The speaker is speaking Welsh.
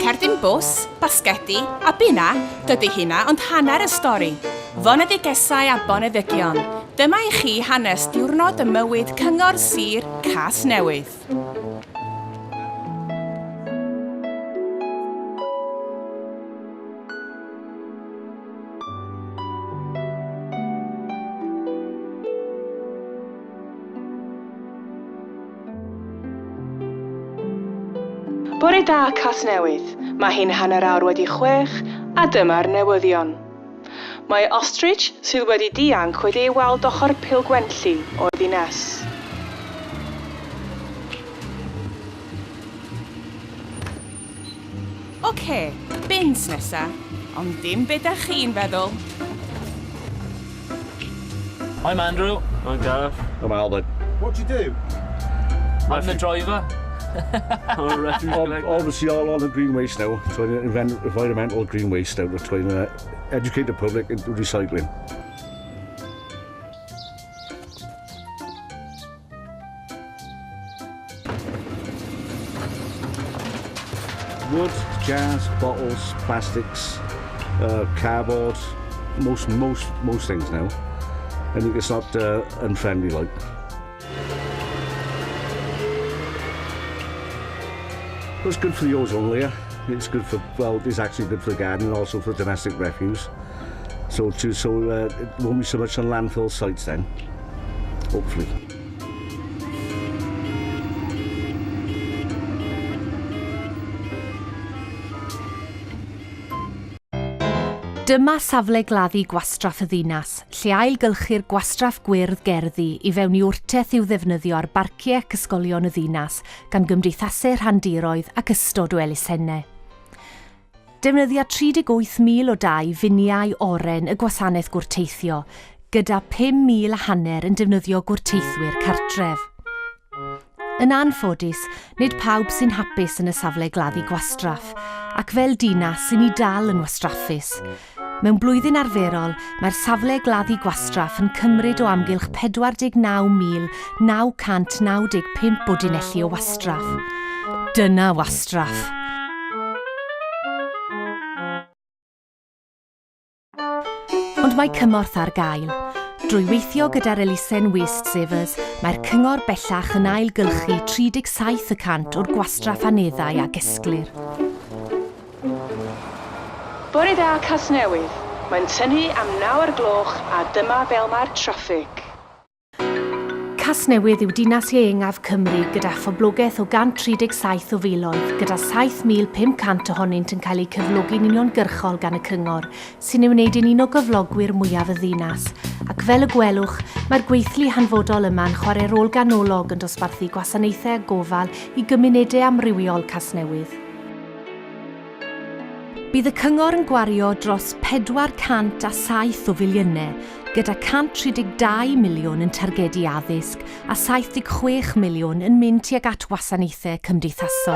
Cerdyn bws, basgedi a bunna, dydy hynna ond hanner y stori. Foneddigesau a boneddigion. Dyma i chi hanes diwrnod y mywyd Cyngor Sir Casnewydd. Bore da Casnewydd, mae hi'n hanner awr wedi 6 a dyma'r newyddion. Mae ostrich sydd wedi dianc wedi ei weld ochr pêl-gwenllu o ddinas. Oce, bins nesa, ond dim beth â chi'n feddwl. I'm Andrew. I'm Gareth. I'm Albert. What do you do? I'm the driver. Obviously all on the green waste now, trying to invent environmental green waste out of trying to educate the public into recycling. Wood, jars, bottles, plastics, cardboard, most things now. I think it's not unfriendly like. It's good for the ozone layer. It's good for, well, it's actually good for the garden and also for domestic refuse. So it won't be so much on landfill sites then, hopefully. Dyma safle gladdu gwastraff y ddinas, lle ailgylchu'r gwastraff gwyrdd gerddi I fewn I wrteth i'w ddefnyddio ar barciau ac ysgolion y ddinas gan gymdeithasau rhandiroedd ac ystod o elusennau. Defnyddia 38,000 o dau finiau oren y gwasanaeth gwrteithio, gyda 5,500 yn defnyddio gwrteithwyr cartref. Yn anffodus, nid pawb sy'n hapus yn y safle gladdu gwastraff, ac fel dinas sy'n I dal yn wastraffus. Mewn blwyddyn arferol, mae'r safle gladdu gwastraff yn cymryd o amgylch 49,995 o dinelli o wastraff. Dyna wastraff. Ond mae cymorth ar gael. Drwy weithio gyda'r elusen Waste Savers, mae'r cyngor bellach yn ailgylchu 37% o'r gwastraff aneddau a gesglir. Bore da Casnewydd, mae'n tynnu am 9:00 a dyma fel mae'r traffig. Casnewydd yw dinas ieuengaf Cymru gyda phoblogaeth o 137 o filoedd, gyda 7,500 ohonynt yn cael eu cyflogi'n uniongyrchol gan y cyngor, sy'n ei wneud yn un o gyflogwyr mwyaf y ddinas. Ac fel y gwelwch, mae'r gweithlu hanfodol yma'n chwarae rôl ganolog yn dosbarthu gwasanaethau gofal I gymunedau amrywiol Casnewydd. Bydd y cyngor yn gwario dros 407 o filiynau, gyda 132 miliwn yn targedu addysg a 76 miliwn yn mynd tuag at wasanaethau cymdeithasol.